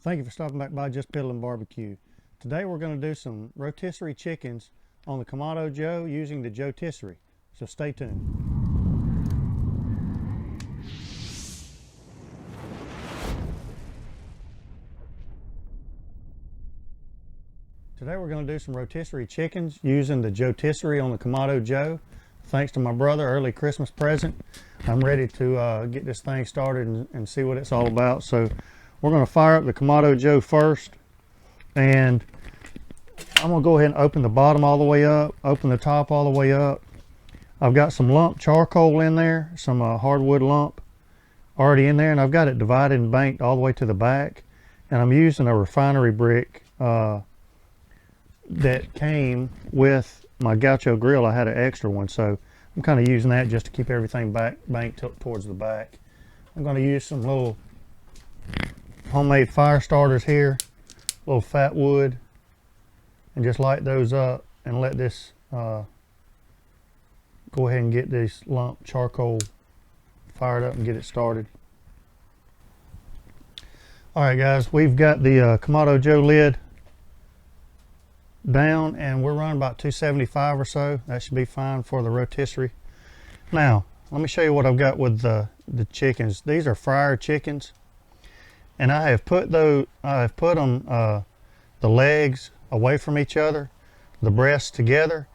Thank you for stopping back by Just Piddlin Barbecue. Today we're going to do some rotisserie chickens on the Kamado Joe using the Joetisserie. So stay tuned. Today we're going to do some rotisserie chickens using the Joetisserie on the Kamado Joe. Thanks to my brother, early Christmas present. I'm ready to get this thing started and see what it's all about. So we're going to fire up the Kamado Joe first, and I'm going to go ahead and open the bottom all the way up, open the top all the way up. I've got some lump charcoal in there, some hardwood lump already in there, and I've got it divided and banked all the way to the back. And I'm using a refinery brick that came with my gaucho grill. I had an extra one, so I'm kind of using that just to keep everything banked up towards the back. I'm going to use some little homemade fire starters here, little fat wood, and just light those up and let this go ahead and get this lump charcoal fired up and get it started. Alright guys, we've got the Kamado Joe lid down and we're running about 275 or so. That should be fine for the rotisserie. Now let me show you what I've got with the chickens. These are fryer chickens, and I have put them the legs away from each other, the breasts together,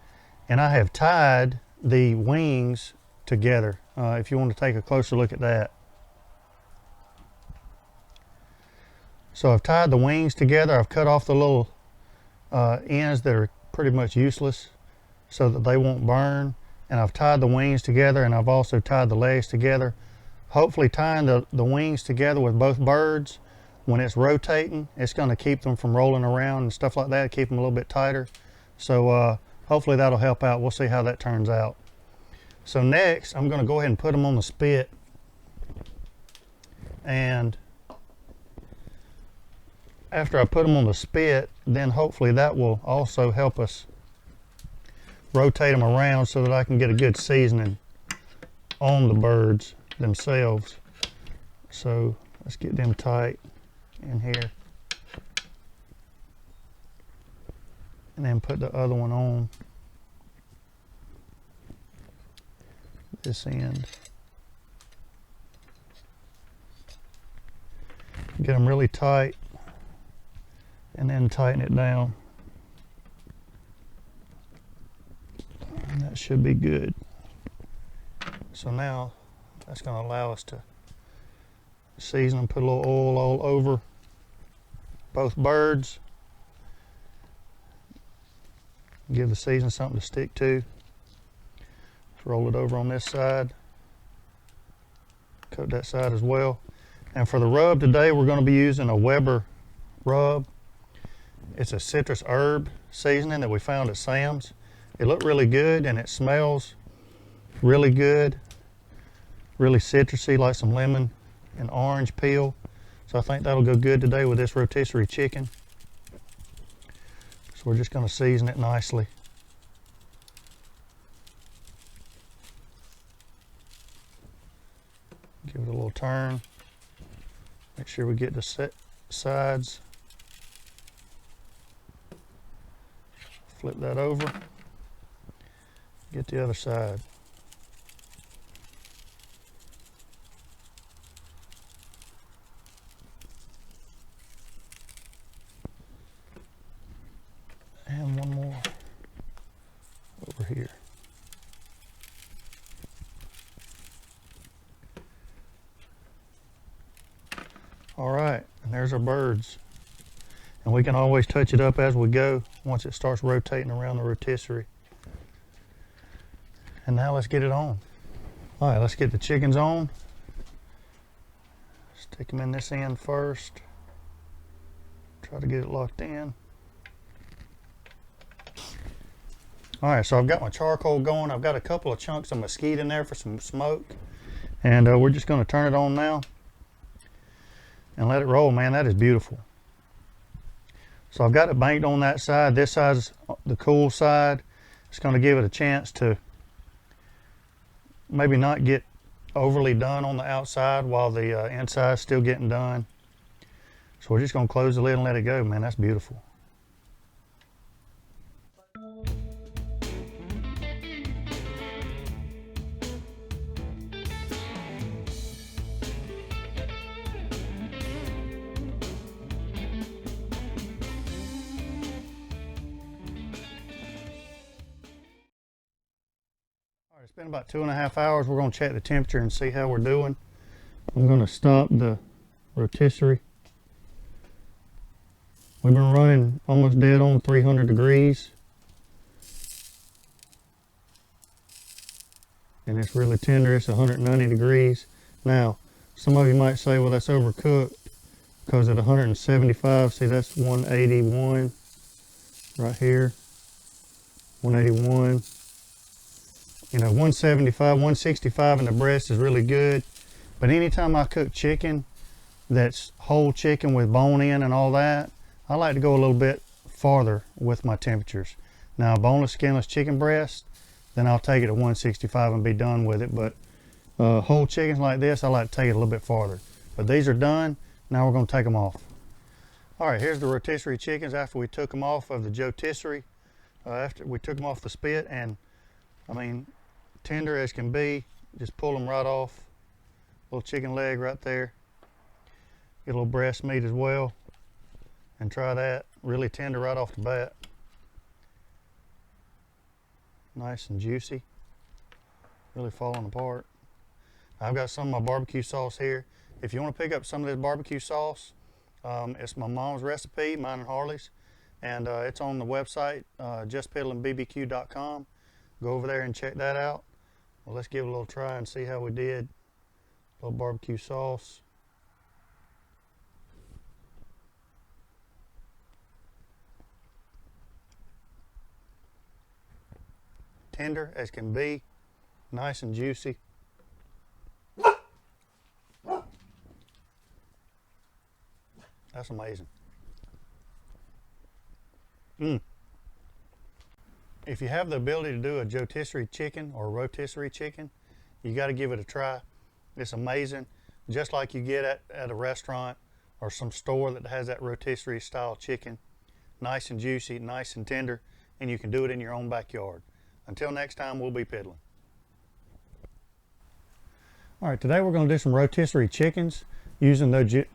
and I have tied the wings together. If you want to take a closer look at that. So I've tied the wings together. I've cut off the little ends that are pretty much useless so that they won't burn, and I've tied the wings together, and I've also tied the legs together. Hopefully tying the wings together with both birds, when it's rotating, it's going to keep them from rolling around and stuff like that, keep them a little bit tighter. So hopefully that'll help out. We'll see how that turns out. So next I'm going to go ahead and put them on the spit, and after I put them on the spit, then hopefully that will also help us rotate them around so that I can get a good seasoning on the birds themselves. So let's get them tight in here, and then put the other one on this end. Get them really tight and then tighten it down. And that should be good. So now that's going to allow us to season them, put a little oil all over both birds. Give the season something to stick to. Let's roll it over on this side. Coat that side as well. And for the rub today, we're going to be using a Weber rub. It's a citrus herb seasoning that we found at Sam's. It looked really good and it smells really good. Really citrusy, like some lemon and orange peel. So I think that'll go good today with this rotisserie chicken. So we're just going to season it nicely. Give it a little turn. Make sure we get the sides. Flip that over. Get the other side. And one more over here. All right, and there's our birds. And we can always touch it up as we go once it starts rotating around the rotisserie. And now let's get it on. All right, let's get the chickens on. Stick them in this end first. Try to get it locked in. All right, so I've got my charcoal going. I've got a couple of chunks of mesquite in there for some smoke. And we're just gonna turn it on now and let it roll. Man, that is beautiful. So I've got it banked on that side. This side's the cool side. It's gonna give it a chance to maybe not get overly done on the outside while the inside's still getting done. So we're just gonna close the lid and let it go, man. That's beautiful. All right, it's been about 2.5 hours. We're gonna check the temperature and see how we're doing. I'm gonna stop the rotisserie. We've been running almost dead on 300 degrees. And it's really tender. It's 190 degrees. Now, some of you might say, well, that's overcooked because at 175, see, that's 181 right here. 181. You know, 175, 165 in the breast is really good. But anytime I cook chicken that's whole chicken with bone in and all that, I like to go a little bit farther with my temperatures. Now, boneless, skinless chicken breast, then I'll take it at 165 and be done with it. But whole chickens like this, I like to take it a little bit farther. But these are done. Now we're going to take them off. All right, here's the rotisserie chickens after we took them off of the Joetisserie. After we took them off the spit, and I mean, tender as can be. Just pull them right off. Little chicken leg right there. Get a little breast meat as well. And try that. Really tender right off the bat. Nice and juicy. Really falling apart. I've got some of my barbecue sauce here. If you want to pick up some of this barbecue sauce, it's my mom's recipe, mine and Harley's. And it's on the website, justpiddlinbbq.com. Go over there and check that out. Well, let's give it a little try and see how we did. A little barbecue sauce. Tender as can be, nice and juicy. That's amazing. If you have the ability to do a Joetisserie chicken or rotisserie chicken, you got to give it a try. It's amazing, just like you get at a restaurant or some store that has that rotisserie style chicken. Nice and juicy, nice and tender, and you can do it in your own backyard. Until next time, we'll be piddling. All right, today we're going to do some rotisserie chickens using the